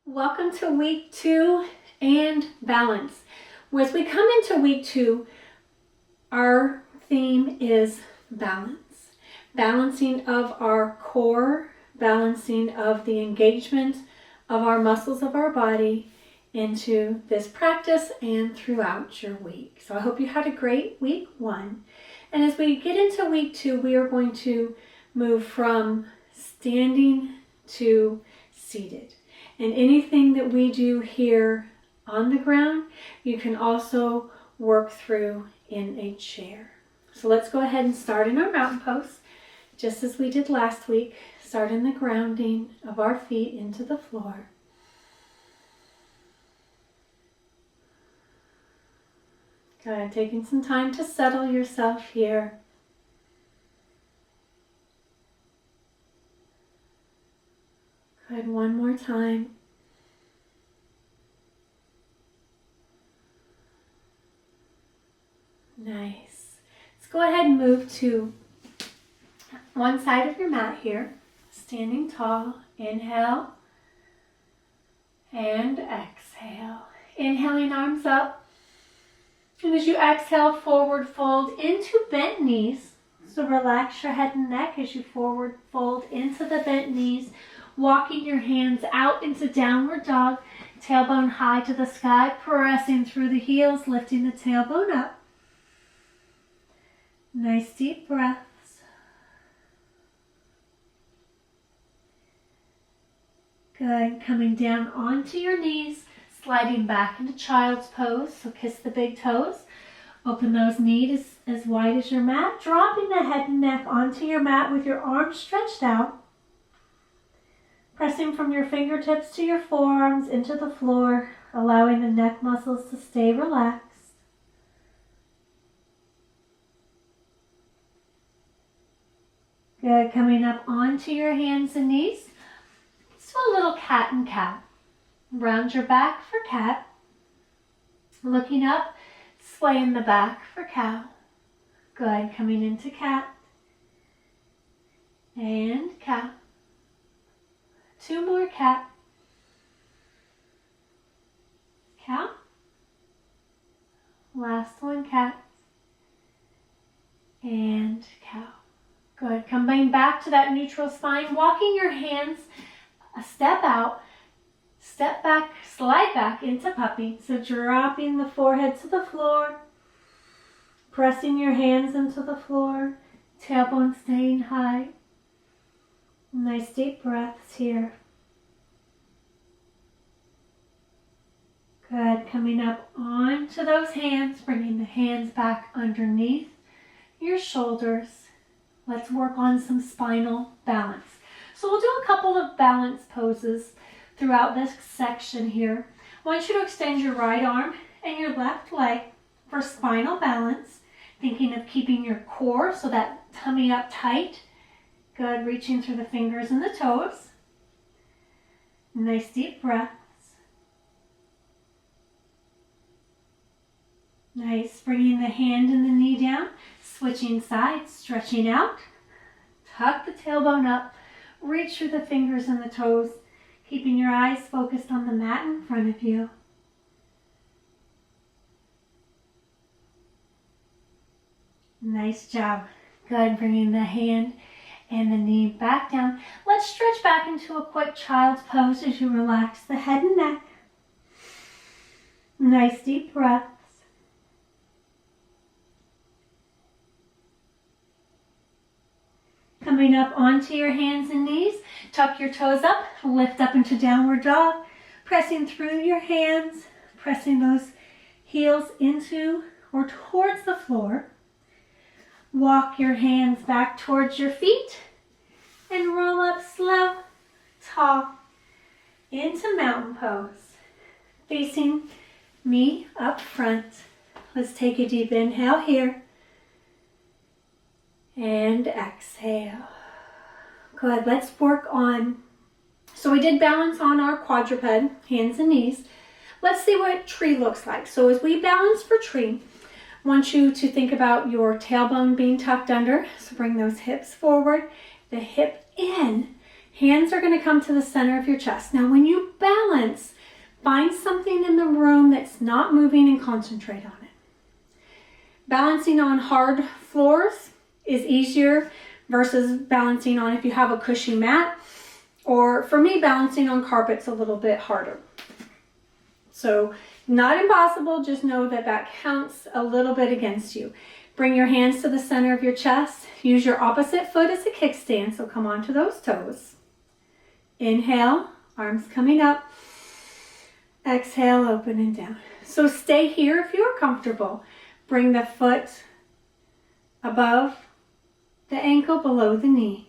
Welcome to week 2 and balance. As we come into week 2, our theme is balance. Balancing of our core, balancing of the engagement of our muscles of our body into this practice and throughout your week. So I hope you had a great week 1. And as we get into week 2, we are going to move from standing to seated. And anything that we do here on the ground, you can also work through in a chair. So let's go ahead and start in our mountain pose, just as we did last week. Start in the grounding of our feet into the floor. Good, taking some time to settle yourself here. Good, one more time. Nice. Let's go ahead and move to one side of your mat here. Standing tall. Inhale and exhale. Inhaling, arms up. And as you exhale, forward fold into bent knees. So relax your head and neck as you forward fold into the bent knees. Walking your hands out into downward dog, tailbone high to the sky, pressing through the heels, lifting the tailbone up. Nice deep breaths. Good, coming down onto your knees, sliding back into child's pose, so kiss the big toes. Open those knees as wide as your mat, dropping the head and neck onto your mat with your arms stretched out. Pressing from your fingertips to your forearms into the floor, allowing the neck muscles to stay relaxed. Good, coming up onto your hands and knees. So a little cat and cow. Round your back for cat. Looking up, sway in the back for cow. Good, coming into cat. And cow. 2 more, cat. Cow. Last one, cat. And cow. Good. Coming back to that neutral spine. Walking your hands a step out. Step back, slide back into puppy. So dropping the forehead to the floor. Pressing your hands into the floor. Tailbone staying high. Nice deep breaths here. Good. Coming up onto those hands, bringing the hands back underneath your shoulders. Let's work on some spinal balance. So we'll do a couple of balance poses throughout this section here. I want you to extend your right arm and your left leg for spinal balance, thinking of keeping your core, so that tummy up tight. Good, reaching through the fingers and the toes. Nice deep breaths. Nice, bringing the hand and the knee down, switching sides, stretching out. Tuck the tailbone up, reach through the fingers and the toes, keeping your eyes focused on the mat in front of you. Nice job. Good, bringing the hand and the knee back down. Let's stretch back into a quick child's pose as you relax the head and neck. Nice deep breaths. Coming up onto your hands and knees, tuck your toes up, lift up into downward dog, pressing through your hands, pressing those heels into or towards the floor. Walk your hands back towards your feet and roll up slow, tall, into mountain pose. Facing me up front. Let's take a deep inhale here. And exhale. Good, let's work on, so we did balance on our quadruped, hands and knees. Let's see what tree looks like. So as we balance for tree, I want you to think about your tailbone being tucked under. So bring those hips forward, the hip in, Hands are going to come to the center of your chest. Now, when you balance, find something in the room that's not moving and concentrate on it. Balancing on hard floors is easier versus balancing on if you have a cushy mat, or for me, balancing on carpet's a little bit harder. So not impossible, just know that that counts a little bit against you. Bring your hands to the center of your chest. Use your opposite foot as a kickstand, so come onto those toes. Inhale, arms coming up. Exhale, open and down. So stay here if you're comfortable. Bring the foot above the ankle, below the knee.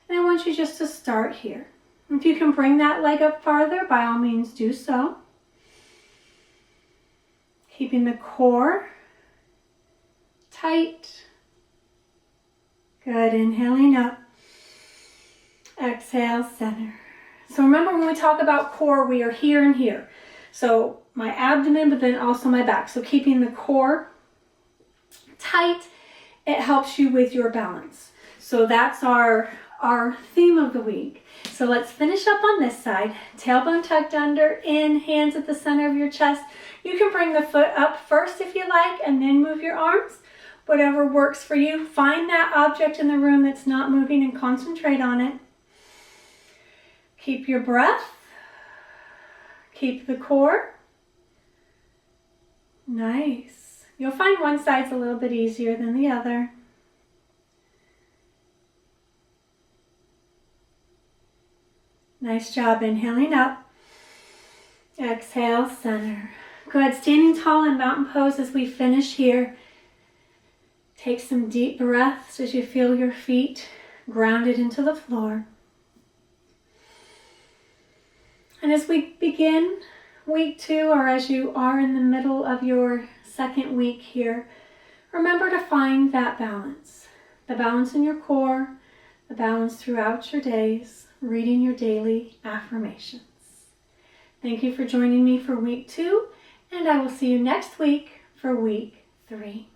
And I want you just to start here. If you can bring that leg up farther, by all means do so. Keeping the core tight. Good, inhaling up. Exhale, center. So remember, when we talk about core, we are here and here. So my abdomen, but then also my back. So keeping the core tight, it helps you with your balance. So that's our theme of the week. So let's finish up on this side. Tailbone tucked under, in, hands at the center of your chest. You can bring the foot up first if you like, and then move your arms. Whatever works for you. Find that object in the room that's not moving and concentrate on it. Keep your breath. Keep the core. Nice. You'll find one side's a little bit easier than the other. Nice job. Inhaling up. Exhale, center. Good. Standing tall in mountain pose as we finish here. Take some deep breaths as you feel your feet grounded into the floor. And as we begin week 2, or as you are in the middle of your second week here, remember to find that balance. The balance in your core, the balance throughout your days, reading your daily affirmations. Thank you for joining me for week 2, and I will see you next week for week 3.